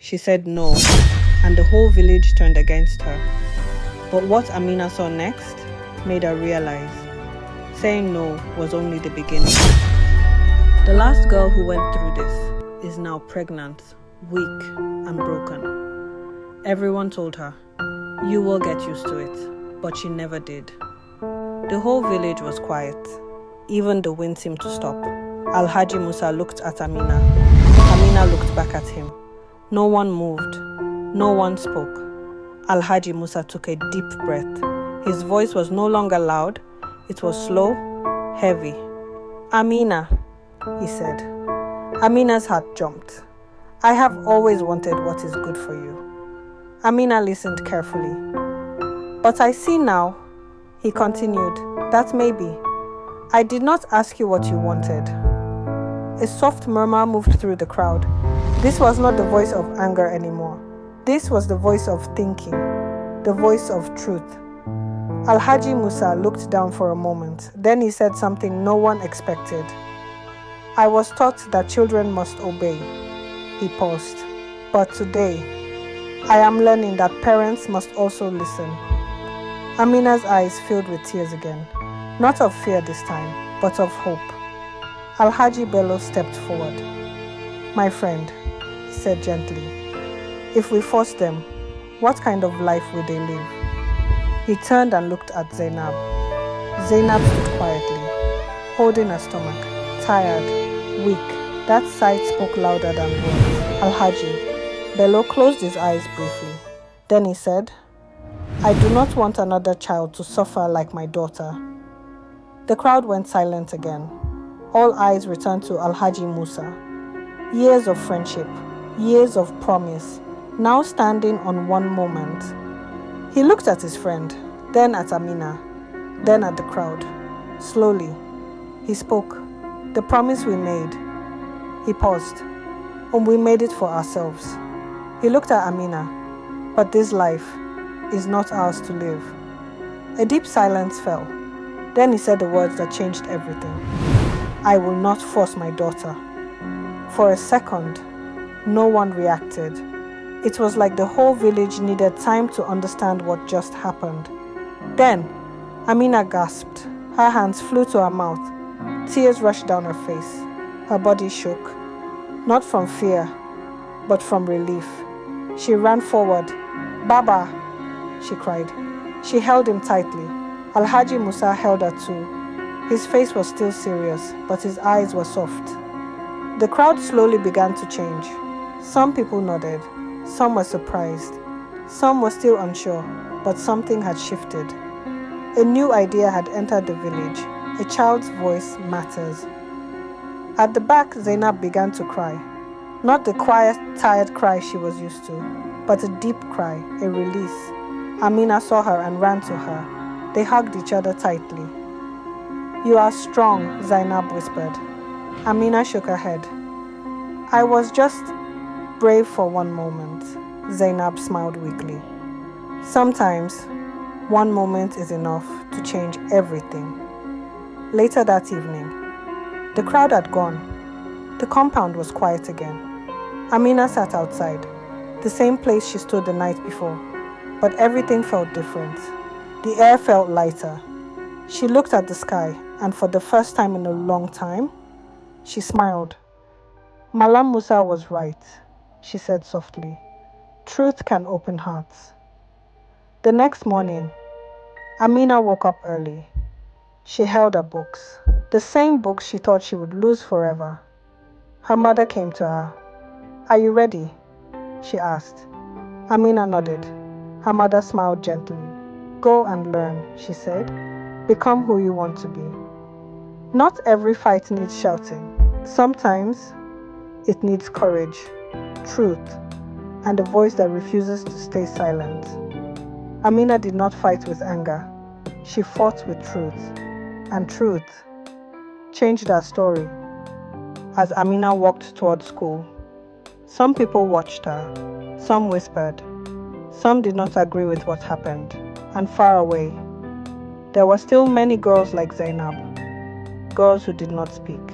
She said no, and the whole village turned against her. But what Amina saw next made her realize saying no was only the beginning. The last girl who went through this is now pregnant, weak, and broken. Everyone told her, "You will get used to it," but she never did. The whole village was quiet. Even the wind seemed to stop. Alhaji Musa looked at Amina. Amina looked back at him. No one moved. No one spoke. Alhaji Musa took a deep breath. His voice was no longer loud. It was slow, heavy. "Amina," he said. Amina's heart jumped. "I have always wanted what is good for you." Amina listened carefully. "But I see now," he continued, "that maybe. I did not ask you what you wanted." A soft murmur moved through the crowd. This was not the voice of anger anymore. This was the voice of thinking, the voice of truth. Alhaji Musa looked down for a moment. Then he said something no one expected. "I was taught that children must obey." He paused. "But today, I am learning that parents must also listen." Amina's eyes filled with tears again. Not of fear this time, but of hope. Alhaji Bello stepped forward. "My friend," he said gently, "if we force them, what kind of life will they live?" He turned and looked at Zainab. Zainab stood quietly, holding her stomach, tired, weak. That sight spoke louder than words. Alhaji Bello closed his eyes briefly. Then he said, "I do not want another child to suffer like my daughter." The crowd went silent again. All eyes returned to Alhaji Musa. Years of friendship, years of promise, now standing on one moment. He looked at his friend, then at Amina, then at the crowd. Slowly, he spoke. "The promise we made." He paused. "We made it for ourselves." He looked at Amina. "But this life is not ours to live." A deep silence fell. Then he said the words that changed everything. "I will not force my daughter." For a second, no one reacted. It was like the whole village needed time to understand what just happened. Then, Amina gasped. Her hands flew to her mouth. Tears rushed down her face. Her body shook. Not from fear, but from relief. She ran forward. "Baba!" she cried. She held him tightly. Alhaji Musa held her too. His face was still serious, but his eyes were soft. The crowd slowly began to change. Some people nodded. Some were surprised. Some were still unsure, but something had shifted. A new idea had entered the village. A child's voice matters. At the back, Zainab began to cry. Not the quiet, tired cry she was used to, but a deep cry, a release. Amina saw her and ran to her. They hugged each other tightly. "You are strong," Zainab whispered. Amina shook her head. "I was just brave for one moment," Zainab smiled weakly. Sometimes, one moment is enough to change everything. Later that evening, the crowd had gone. The compound was quiet again. Amina sat outside, the same place she stood the night before, but everything felt different. The air felt lighter. She looked at the sky, and for the first time in a long time, she smiled. "Malam Musa was right," she said softly. "Truth can open hearts." The next morning, Amina woke up early. She held her books, the same books she thought she would lose forever. Her mother came to her. "Are you ready?" she asked. Amina nodded. Her mother smiled gently. "Go and learn," she said. "Become who you want to be." Not every fight needs shouting. Sometimes it needs courage, truth, and a voice that refuses to stay silent. Amina did not fight with anger. She fought with truth. And truth changed her story. As Amina walked toward school, some people watched her. Some whispered. Some did not agree with what happened. And far away, there were still many girls like Zainab. Girls who did not speak.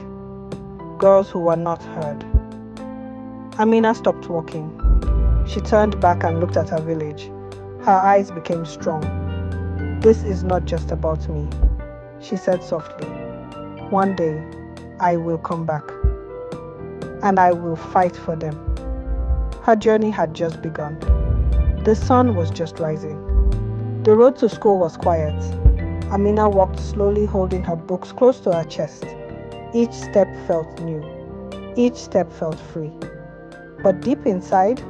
Girls who were not heard. Amina stopped walking. She turned back and looked at her village. Her eyes became strong. "This is not just about me," she said softly. "One day, I will come back. And I will fight for them." Her journey had just begun. The sun was just rising. The road to school was quiet. Amina walked slowly, holding her books close to her chest. Each step felt new. Each step felt free. But deep inside,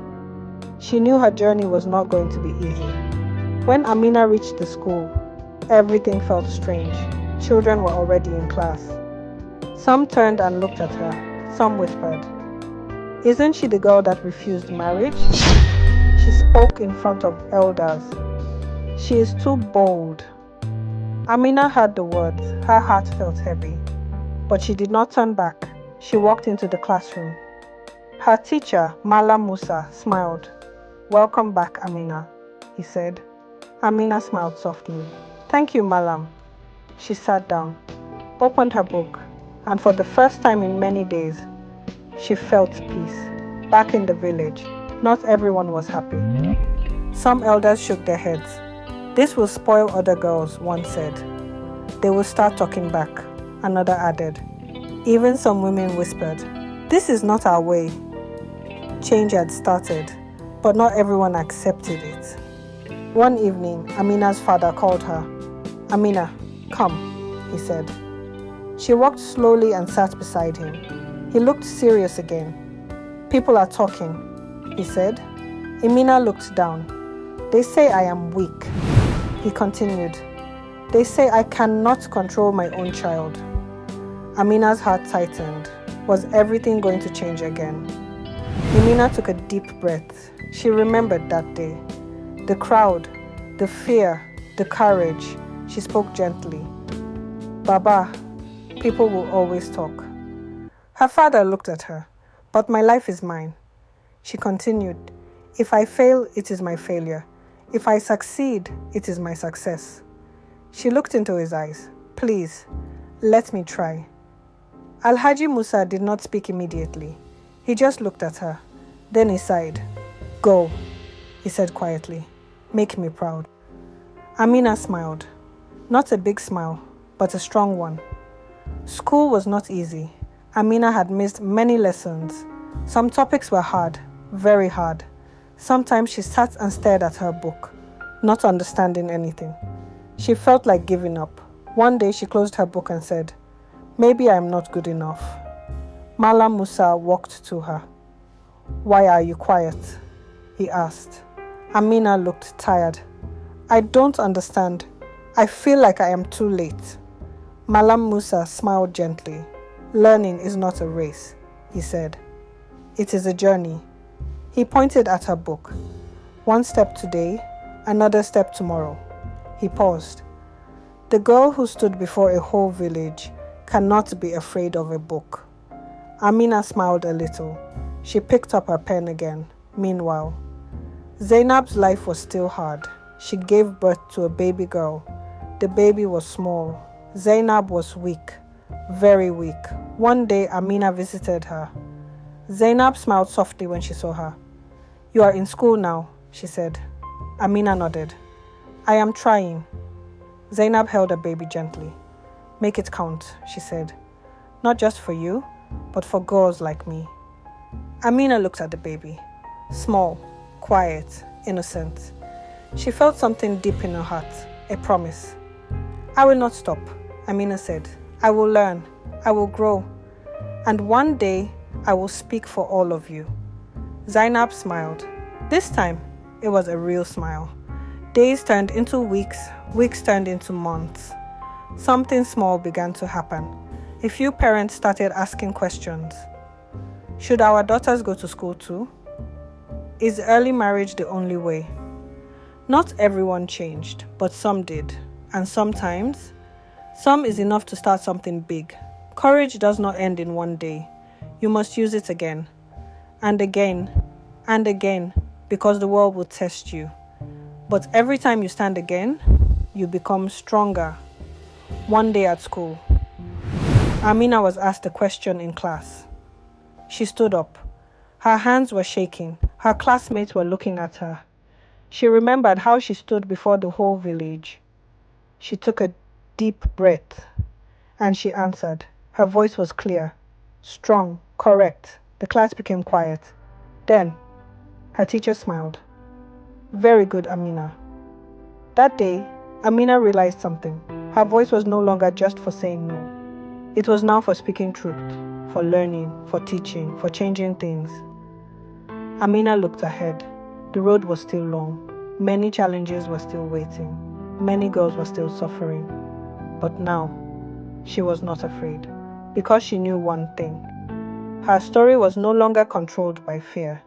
she knew her journey was not going to be easy. When Amina reached the school, everything felt strange. Children were already in class. Some turned and looked at her. Some whispered, "Isn't she the girl that refused marriage?" She spoke in front of elders. "She is too bold." Amina heard the words. Her heart felt heavy. But she did not turn back. She walked into the classroom. Her teacher, Malam Musa, smiled. "Welcome back, Amina," he said. Amina smiled softly. "Thank you, Malam." She sat down, opened her book, and for the first time in many days, she felt peace. Back in the village, not everyone was happy. Some elders shook their heads. "This will spoil other girls," one said. "They will start talking back," another added. Even some women whispered, "This is not our way." Change had started, but not everyone accepted it. One evening, Amina's father called her. "Amina, come," he said. She walked slowly and sat beside him. He looked serious again. "People are talking," he said. Amina looked down. "They say I am weak," he continued. "They say I cannot control my own child." Amina's heart tightened. Was everything going to change again? Amina took a deep breath. She remembered that day. The crowd, the fear, the courage. She spoke gently. "Baba, people will always talk." Her father looked at her. "But my life is mine." She continued. "If I fail, it is my failure. If I succeed, it is my success." She looked into his eyes. "Please, let me try." Alhaji Musa did not speak immediately. He just looked at her. Then he sighed. "Go," he said quietly. "Make me proud." Amina smiled. Not a big smile, but a strong one. School was not easy. Amina had missed many lessons. Some topics were hard, very hard. Sometimes she sat and stared at her book, not understanding anything. She felt like giving up. One day she closed her book and said, "Maybe I am not good enough." Malam Musa walked to her. "Why are you quiet?" he asked. Amina looked tired. "I don't understand. I feel like I am too late." Malam Musa smiled gently. "Learning is not a race," he said. "It is a journey." He pointed at her book. "One step today, another step tomorrow." He paused. The girl who stood before a whole village cannot be afraid of a book. Amina smiled a little. She picked up her pen again. Meanwhile, Zainab's life was still hard. She gave birth to a baby girl. The baby was small. Zainab was weak, very weak. One day, Amina visited her. Zainab smiled softly when she saw her. "You are in school now," she said. Amina nodded. "I am trying." Zainab held her baby gently. "Make it count," she said. "Not just for you, but for girls like me." Amina looked at the baby. Small, quiet, innocent. She felt something deep in her heart, a promise. "I will not stop," Amina said. "I will learn. I will grow. And one day, I will speak for all of you." Zainab smiled. This time, it was a real smile. Days turned into weeks, weeks turned into months. Something small began to happen. A few parents started asking questions. Should our daughters go to school too? Is early marriage the only way? Not everyone changed, but some did. And sometimes, some is enough to start something big. Courage does not end in one day. You must use it again, and again, and again, because the world will test you. But every time you stand again, you become stronger. One day at school, Amina was asked a question in class. She stood up. Her hands were shaking. Her classmates were looking at her. She remembered how she stood before the whole village. She took a deep breath and she answered. Her voice was clear, strong, correct. The class became quiet. Then, her teacher smiled. Very good, Amina. That day, Amina realized something. Her voice was no longer just for saying no. It was now for speaking truth, for learning, for teaching, for changing things. Amina looked ahead. The road was still long. Many challenges were still waiting. Many girls were still suffering. But now, she was not afraid, because she knew one thing. Her story was no longer controlled by fear.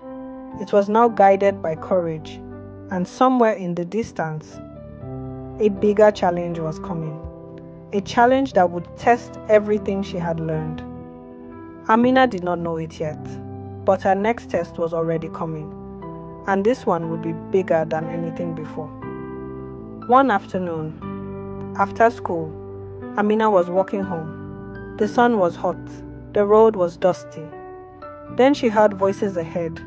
It was now guided by courage. And somewhere in the distance, a bigger challenge was coming. A challenge that would test everything she had learned. Amina did not know it yet, but her next test was already coming. And this one would be bigger than anything before. One afternoon, after school, Amina was walking home. The sun was hot. The road was dusty. Then she heard voices ahead.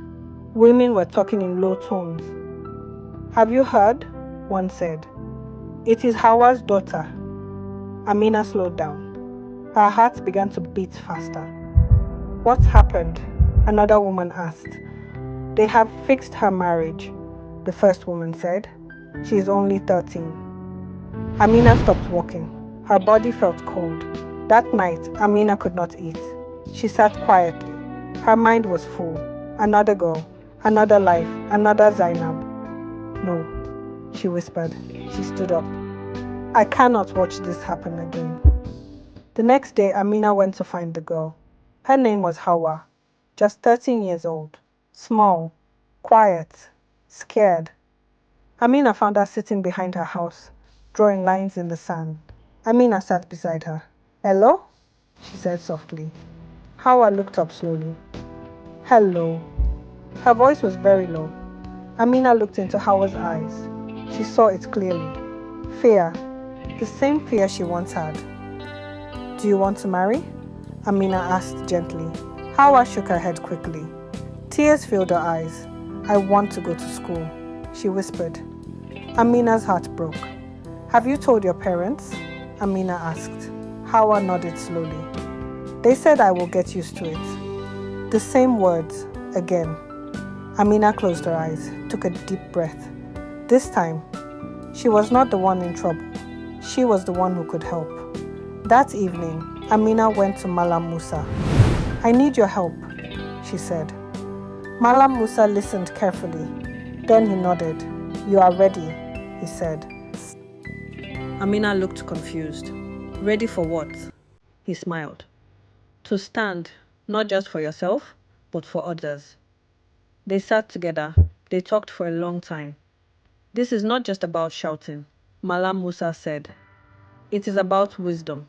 Women were talking in low tones. Have you heard? One said. It is Hawa's daughter. Amina slowed down. Her heart began to beat faster. What happened? Another woman asked. They have fixed her marriage, the first woman said. She is only 13. Amina stopped walking. Her body felt cold. That night, Amina could not eat. She sat quietly. Her mind was full. Another girl, another life, another Zainab. No, she whispered. She stood up. I cannot watch this happen again. The next day, Amina went to find the girl. Her name was Hawa, just 13 years old, small, quiet, scared. Amina found her sitting behind her house, drawing lines in the sand. Amina sat beside her. Hello? She said softly. Hawa looked up slowly. Hello. Her voice was very low. Amina looked into Hawa's eyes. She saw it clearly. Fear. The same fear she once had. Do you want to marry? Amina asked gently. Hawa shook her head quickly. Tears filled her eyes. I want to go to school, she whispered. Amina's heart broke. Have you told your parents? Amina asked. Hawa nodded slowly. They said I will get used to it. The same words, again. Amina closed her eyes, took a deep breath. This time, she was not the one in trouble. She was the one who could help. That evening, Amina went to Malam Musa. I need your help, she said. Malam Musa listened carefully. Then he nodded. You are ready, he said. Amina looked confused. Ready for what? He smiled. To stand, not just for yourself, but for others. They sat together. They talked for a long time. This is not just about shouting, Malam Musa said. It is about wisdom.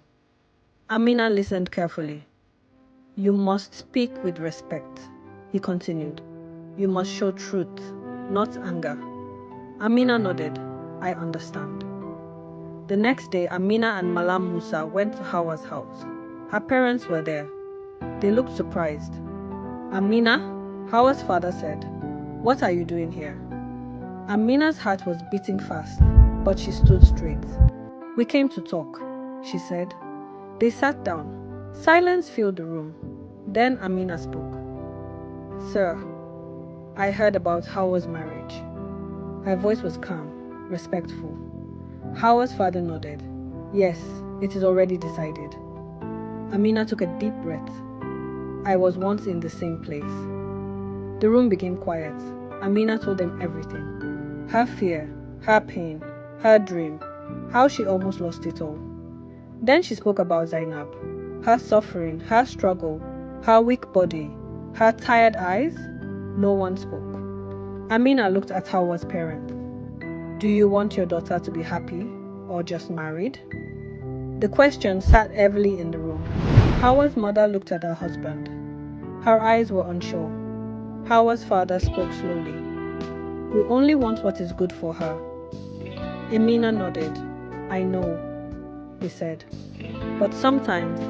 Amina listened carefully. You must speak with respect, he continued. You must show truth, not anger. Amina nodded. I understand. The next day, Amina and Malam Musa went to Hawa's house. Her parents were there. They looked surprised. Amina, Hawa's father said, what are you doing here? Amina's heart was beating fast, but she stood straight. We came to talk, she said. They sat down. Silence filled the room. Then Amina spoke. Sir, I heard about Hawa's marriage. Her voice was calm, respectful. Hawa's father nodded. Yes, it is already decided. Amina took a deep breath. I was once in the same place. The room became quiet. Amina told them everything. Her fear, her pain, her dream, how she almost lost it all. Then she spoke about Zainab, her suffering, her struggle, her weak body, her tired eyes. No one spoke. Amina looked at Hawa's parents. Do you want your daughter to be happy or just married? The question sat heavily in the room. Hawa's mother looked at her husband. Her eyes were unsure. Hawa's father spoke slowly. We only want what is good for her. Amina nodded. I know, he said. But sometimes,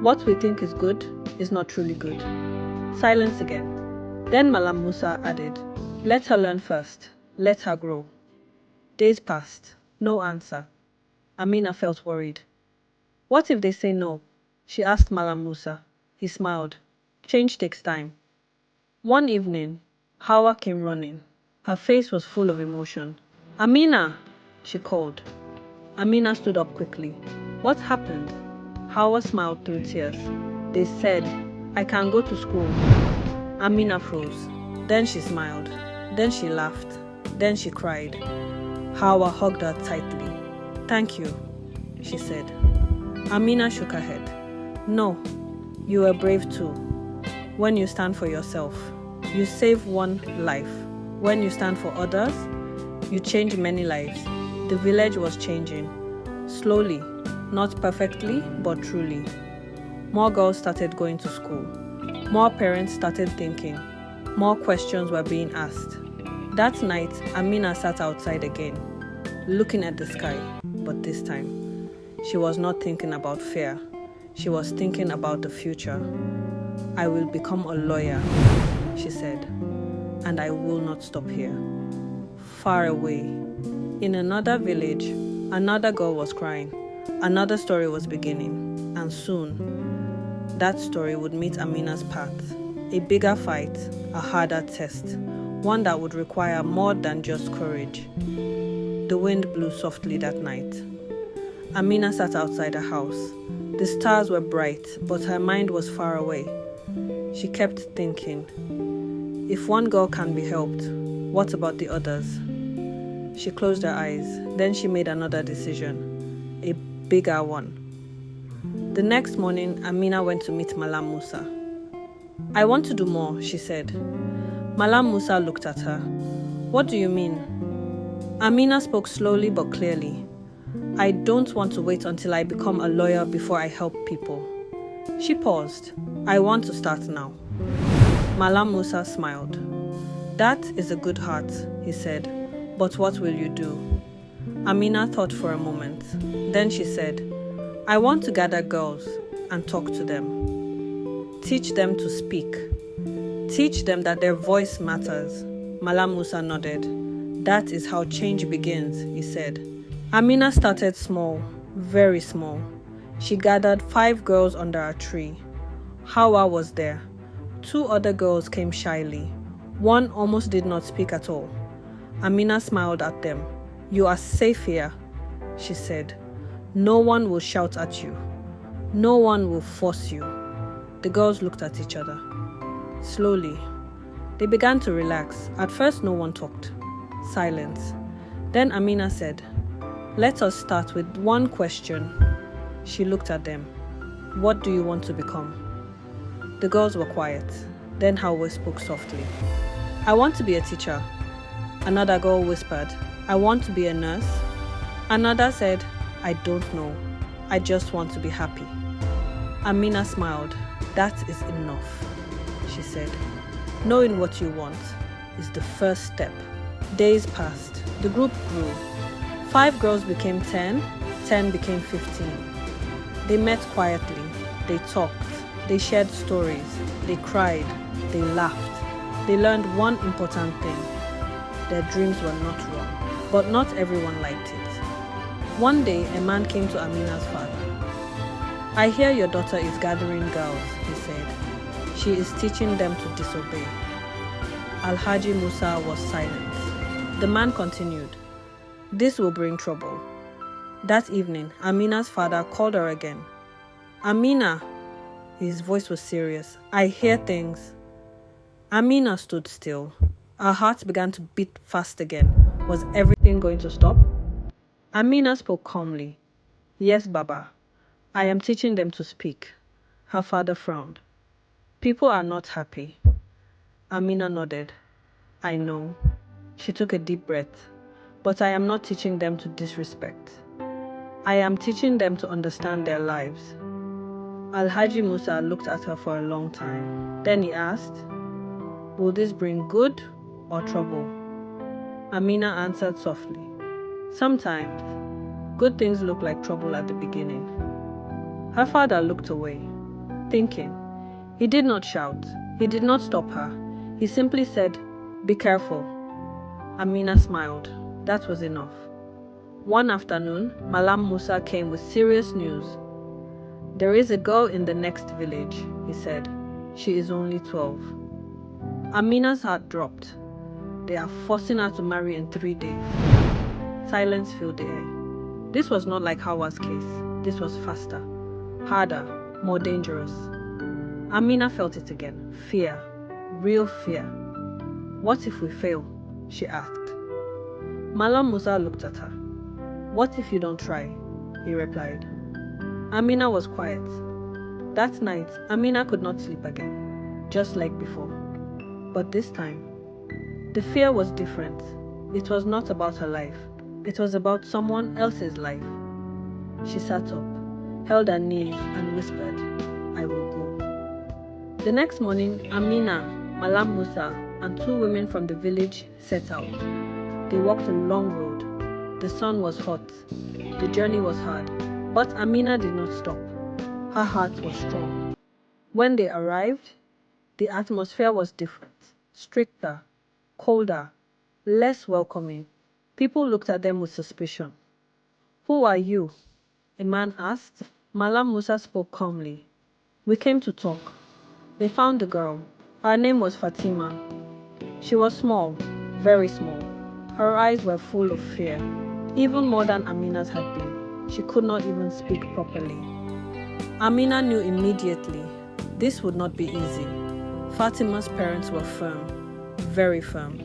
what we think is good is not truly good. Silence again. Then Malam Musa added, "Let her learn first. Let her grow." Days passed. No answer. Amina felt worried. "What if they say no?" she asked Malam Musa. He smiled. "Change takes time." One evening, Hawa came running. Her face was full of emotion. "Amina!" she called. Amina stood up quickly. "What happened?" Hawa smiled through tears. "They said, I can't go to school." Amina froze. Then she smiled. Then she laughed. Then she cried. Hawa hugged her tightly. "Thank you," she said. Amina shook her head. "No, you were brave too. When you stand for yourself, you save one life. When you stand for others, you change many lives." The village was changing. Slowly, not perfectly, but truly. More girls started going to school. More parents started thinking. More questions were being asked. That night, Amina sat outside again, looking at the sky, but this time, she was not thinking about fear. She was thinking about the future. "I will become a lawyer," she said, "and I will not stop here." Far away, in another village, another girl was crying. Another story was beginning, and soon, that story would meet Amina's path. A bigger fight, a harder test, one that would require more than just courage. The wind blew softly that night. Amina sat outside her house. The stars were bright, but her mind was far away. She kept thinking, if one girl can be helped, what about the others? She closed her eyes. Then she made another decision, a bigger one. The next morning, Amina went to meet Malam Musa. "I want to do more," she said. Malam Musa looked at her. "What do you mean?" Amina spoke slowly but clearly. "I don't want to wait until I become a lawyer before I help people." She paused. "I want to start now." Malam Musa smiled. "That is a good heart," he said. "But what will you do?" Amina thought for a moment. Then she said, "I want to gather girls and talk to them. Teach them to speak. Teach them that their voice matters." Malam Musa nodded. "That is how change begins," he said. Amina started small, very small. She gathered 5 girls under a tree. Hawa was there. 2 other girls came shyly. One almost did not speak at all. Amina smiled at them. "You are safe here," she said. "No one will shout at you. No one will force you." The girls looked at each other. Slowly, they began to relax. At first, no one talked. Silence. Then Amina said, "Let us start with one question." She looked at them. "What do you want to become?" The girls were quiet. Then Hawa spoke softly. "I want to be a teacher." Another girl whispered, "I want to be a nurse." Another said, "I don't know. I just want to be happy." Amina smiled. "That is enough," she said. "Knowing what you want is the first step." Days passed. The group grew. 5 girls became 10, 10 became 15. They met quietly. They talked. They shared stories. They cried. They laughed. They learned one important thing. Their dreams were not wrong, but not everyone liked it. One day, a man came to Amina's father. "I hear your daughter is gathering girls," he said. "She is teaching them to disobey." Alhaji Musa was silent. The man continued, "This will bring trouble." That evening, Amina's father called her again. "Amina," his voice was serious, "I hear things." Amina stood still. Her heart began to beat fast again. Was everything going to stop? Amina spoke calmly. "Yes, Baba. I am teaching them to speak." Her father frowned. "People are not happy." Amina nodded. "I know." She took a deep breath. "But I am not teaching them to disrespect. I am teaching them to understand their lives." Alhaji Musa looked at her for a long time. Then he asked, "Will this bring good or trouble?" Amina answered softly, "Sometimes, good things look like trouble at the beginning." Her father looked away, thinking. He did not shout. He did not stop her. He simply said, "Be careful." Amina smiled. That was enough. One afternoon, Malam Musa came with serious news. "There is a girl in the next village," he said. "She is only 12. Amina's heart dropped. "They are forcing her to marry in 3 days. Silence filled the air. This was not like Hawa's case. This was faster, harder, more dangerous. Amina felt it again. Fear. Real fear. "What if we fail?" she asked. Malam Musa looked at her. "What if you don't try?" he replied. Amina was quiet. That night, Amina could not sleep again, just like before. But this time, the fear was different. It was not about her life. It was about someone else's life. She sat up, held her knees, and whispered, "I will go." The next morning, Amina, Malam Musa, and 2 women from the village set out. They walked a long road. The sun was hot. The journey was hard. But Amina did not stop. Her heart was strong. When they arrived, the atmosphere was different, stricter, colder, less welcoming. People looked at them with suspicion. "Who are you?" a man asked. Malam Musa spoke calmly. "We came to talk." They found the girl. Her name was Fatima. She was small, very small. Her eyes were full of fear, even more than Amina's had been. She could not even speak properly. Amina knew immediately this would not be easy. Fatima's parents were firm, very firm.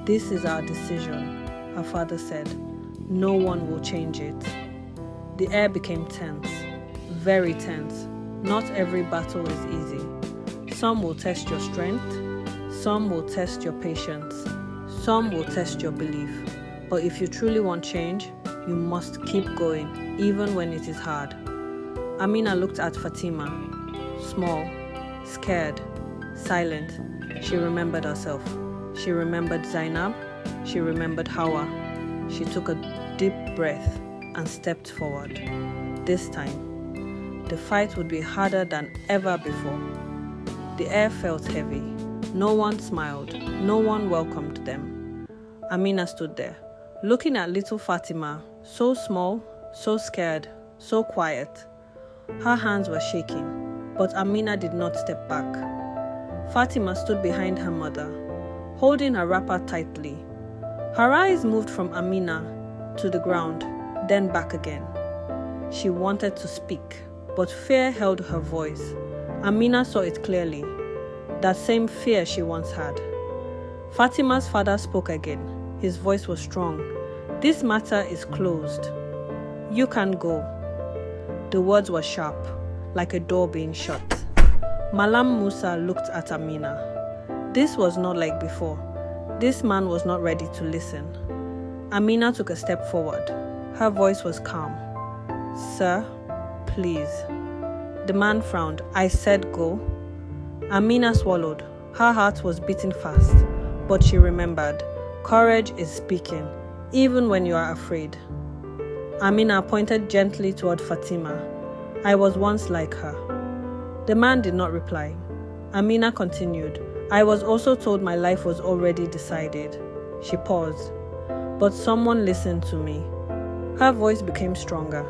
"This is our decision," her father said. "No one will change it." The air became tense, very tense. Not every battle is easy. Some will test your strength, some will test your patience, some will test your belief. But if you truly want change, you must keep going, even when it is hard. Amina looked at Fatima, small, scared, silent. She remembered herself. She remembered Zainab. She remembered Hawa. She took a deep breath and stepped forward. This time, the fight would be harder than ever before. The air felt heavy. No one smiled. No one welcomed them. Amina stood there, looking at little Fatima, so small, so scared, so quiet. Her hands were shaking, but Amina did not step back. Fatima stood behind her mother, holding her wrapper tightly. Her eyes moved from Amina to the ground, then back again. She wanted to speak, but fear held her voice. Amina saw it clearly, that same fear she once had. Fatima's father spoke again. His voice was strong. "This matter is closed. You can go." The words were sharp, like a door being shut. Malam Musa looked at Amina. This was not like before. This man was not ready to listen. Amina took a step forward. Her voice was calm. "Sir, please." The man frowned. "I said go." Amina swallowed. Her heart was beating fast, but she remembered. Courage is speaking, even when you are afraid. Amina pointed gently toward Fatima. "I was once like her." The man did not reply. Amina continued. "I was also told my life was already decided." She paused. "But someone listened to me." Her voice became stronger.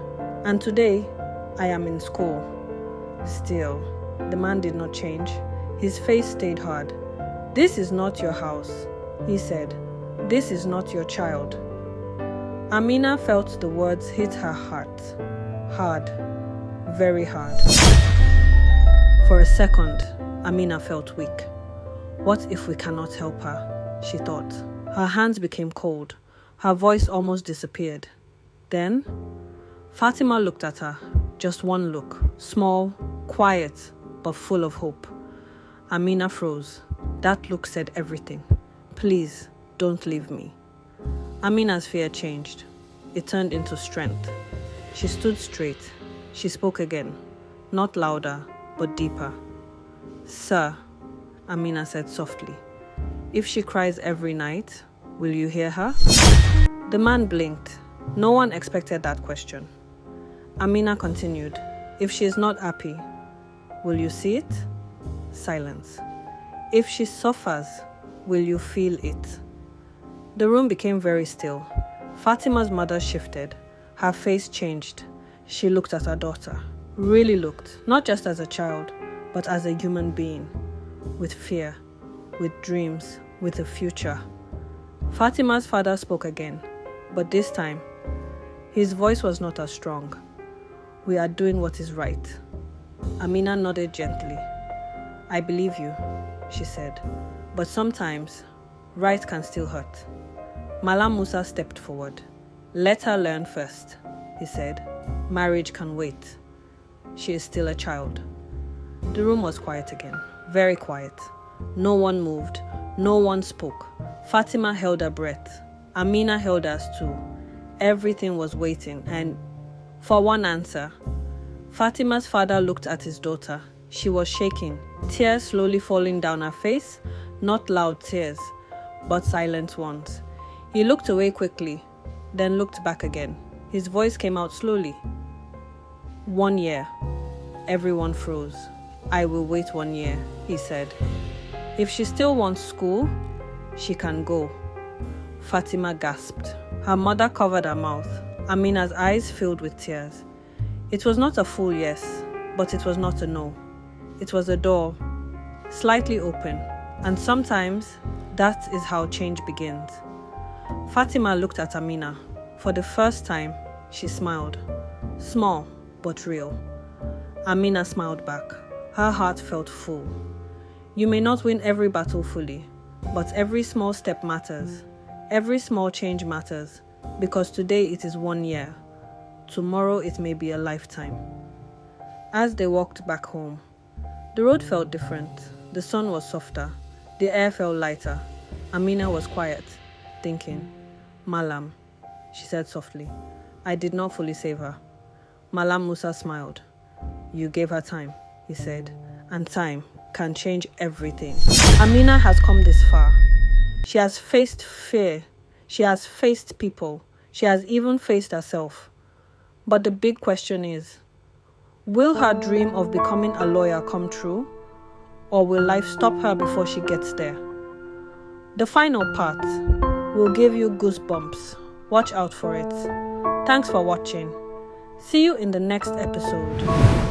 "And today, I am in school." Still, the man did not change. His face stayed hard. "This is not your house," he said. "This is not your child." Amina felt the words hit her heart. Hard. Very hard. For a second, Amina felt weak. What if we cannot help her? She thought. Her hands became cold. Her voice almost disappeared. Then, Fatima looked at her. Just one look. Small, quiet, but full of hope. Amina froze. That look said everything. "Please, don't leave me." Amina's fear changed. It turned into strength. She stood straight. She spoke again. Not louder, but deeper. "Sir," Amina said softly, "if she cries every night, will you hear her?" The man blinked. No one expected that question. Amina continued, "If she is not happy, will you see it?" Silence. If she suffers, will you feel it? The room became very still. Fatima's mother shifted. Her face changed. She looked at her daughter. Really looked, not just as a child, but as a human being. With fear, with dreams, with a future. Fatima's father spoke again, but this time, his voice was not as strong. We are doing what is right. Amina nodded gently. I believe you, she said, but sometimes, right can still hurt. Malam Musa stepped forward. Let her learn first, he said. Marriage can wait. She is still a child. The room was quiet again, very quiet. No one moved, no one spoke. Fatima held her breath. Amina held hers too. Everything was waiting, and for one answer. Fatima's father looked at his daughter. She was shaking, tears slowly falling down her face, not loud tears, but silent ones. He looked away quickly, then looked back again. His voice came out slowly. 1 year. Everyone froze. I will wait 1 year, he said. If she still wants school, she can go. Fatima gasped. Her mother covered her mouth. Amina's eyes filled with tears. It was not a full yes, but it was not a no. It was a door, slightly open, and sometimes that is how change begins. Fatima looked at Amina. For the first time, she smiled. Small, but real. Amina smiled back. Her heart felt full. You may not win every battle fully, but every small step matters. Every small change matters, because today it is 1 year. Tomorrow it may be a lifetime. As they walked back home, the road felt different. The sun was softer. The air felt lighter. Amina was quiet, thinking. Malam, she said softly. I did not fully save her. Malam Musa smiled. You gave her time, he said, and time can change everything. Amina has come this far. She has faced fear. She has faced people. She has even faced herself. But the big question is, will her dream of becoming a lawyer come true? Or will life stop her before she gets there? The final part will give you goosebumps. Watch out for it. Thanks for watching. See you in the next episode.